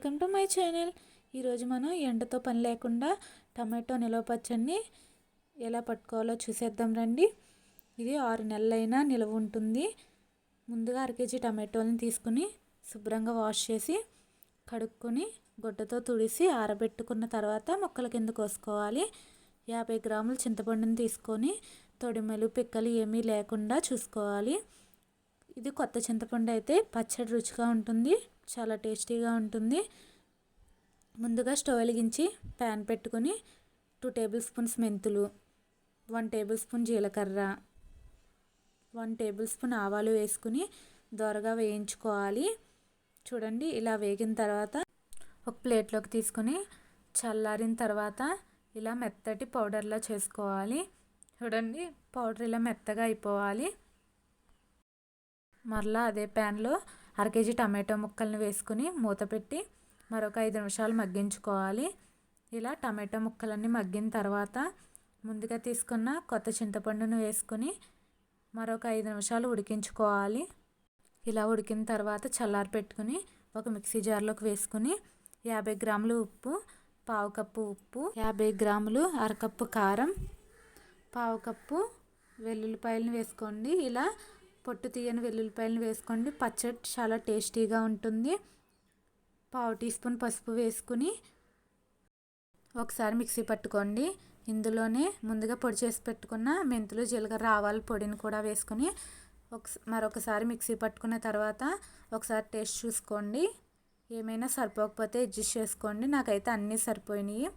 Welcome to my channel. ఈరోజు మనం ఎండతో పని లేకుండా టమాటో నిల్వ పచ్చడిని ఎలా పట్టుకోవాలో చూసేద్దాం రండి. ఇది 6 నెలలైనా నిల్వ ఉంటుంది. ముందుగా 1 కేజీ టమాటోలను తీసుకుని శుభ్రంగా వాష్ చేసి కడుక్కొని గుడ్డతో తుడిసి ఆరబెట్టుకున్న తర్వాత ముక్కల కింద కోసుకోవాలి. 50 గ్రాముల చింతపండుని తీసుకొని తొడిమెలు పిక్కలు ఏమీ లేకుండా చూసుకోవాలి. ఇది కొత్త చింతపండు అయితే పచ్చడి రుచిగా ఉంటుంది, చాలా టేస్టీగా ఉంటుంది. ముందుగా స్టవ్ వెలిగించి ప్యాన్ పెట్టుకొని 2 టేబుల్ స్పూన్స్ మెంతులు, 1 టేబుల్ స్పూన్ జీలకర్ర, 1 టేబుల్ స్పూన్ ఆవాలు వేసుకుని దోరగా వేయించుకోవాలి. చూడండి, ఇలా వేగిన తర్వాత ఒక ప్లేట్లోకి తీసుకొని చల్లారిన తర్వాత ఇలా మెత్తటి పౌడర్లా చేసుకోవాలి. చూడండి, పౌడర్ ఇలా మెత్తగా అయిపోవాలి. మరలా అదే ప్యాన్లో 1 కేజీ టమాటో ముక్కల్ని వేసుకుని మూత పెట్టి మరొక 5 నిమిషాలు మగ్గించుకోవాలి. ఇలా టమాటో ముక్కలన్నీ మగ్గిన తర్వాత ముందుగా తీసుకున్న కొత్త చింతపండును వేసుకుని మరొక 5 నిమిషాలు ఉడికించుకోవాలి. ఇలా ఉడికిన తర్వాత చల్లారి పెట్టుకుని ఒక మిక్సీ జార్లోకి వేసుకుని 50 గ్రాములు ఉప్పు, 1/2 కప్పు ఉప్పు, 50 గ్రాములు 1/2 కప్పు కారం, 1/2 కప్పు వెల్లుల్లిపాయలను వేసుకోండి. ఇలా పొట్టు తీయని వెల్లుల్లిపాయలను వేసుకోండి. పచ్చడి చాలా టేస్టీగా ఉంటుంది. 1/2 టీ స్పూన్ పసుపు వేసుకుని ఒకసారి మిక్సీ పట్టుకోండి. ఇందులోనే ముందుగా పొడి చేసి పెట్టుకున్న మెంతులు, జీలకర్ర, ఆవాల పొడిని కూడా వేసుకుని మరొకసారి మిక్సీ పట్టుకున్న తర్వాత ఒకసారి టేస్ట్ చూసుకోండి. ఏమైనా సరిపోకపోతే అడ్జస్ట్ చేసుకోండి. నాకైతే అన్నీ సరిపోయినాయి.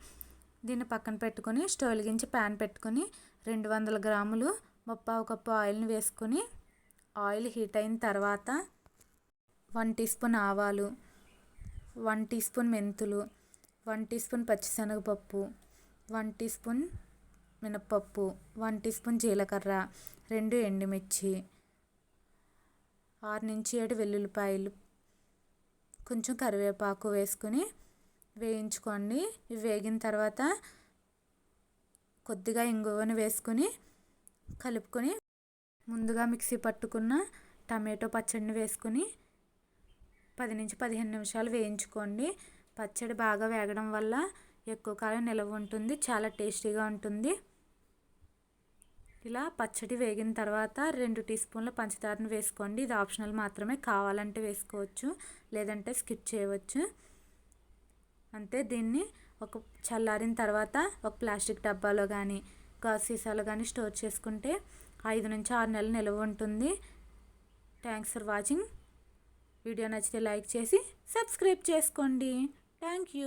దీన్ని పక్కన పెట్టుకొని స్టవ్ వెలిగించి ప్యాన్ పెట్టుకొని 200 గ్రాములు 1/2 కప్పు ఆయిల్ని వేసుకొని ఆయిల్ హీట్ అయిన తర్వాత 1 టీ స్పూన్ ఆవాలు, 1 టీ స్పూన్ మెంతులు, 1 టీ స్పూన్ పచ్చిశనగపప్పు, 1 టీ స్పూన్ మినప్పప్పు, 1 టీ స్పూన్ జీలకర్ర, 2 ఎండుమిర్చి, 6 నుంచి 7 వెల్లుల్లిపాయలు, కొంచెం కరివేపాకు వేసుకుని వేయించుకోండి. ఇవి వేగిన తర్వాత కొద్దిగా ఇంగువను వేసుకుని కలుపుకొని ముందుగా మిక్సీ పట్టుకున్న టమాటో పచ్చడిని వేసుకుని 10 నుంచి 15 నిమిషాలు వేయించుకోండి. పచ్చడి బాగా వేగడం వల్ల ఎక్కువ కాలం నిల్వ ఉంటుంది, చాలా టేస్టీగా ఉంటుంది. ఇలా పచ్చడి వేగిన తర్వాత 2 టీ స్పూన్ల పంచదారను వేసుకోండి. ఇది ఆప్షనల్ మాత్రమే, కావాలంటే వేసుకోవచ్చు, లేదంటే స్కిప్ చేయవచ్చు. అంతే. దీన్ని చల్లారిన తర్వాత ఒక ప్లాస్టిక్ డబ్బాలో కానీ గాజు సీసాలో కానీ స్టోర్ చేసుకుంటే 5 నుంచి 6 నెలలు నిల్వ ఉంటుంది. Thanks for watching. వీడియో నచ్చితే లైక్ చేసి సబ్స్క్రైబ్ చేసుకోండి. Thank you.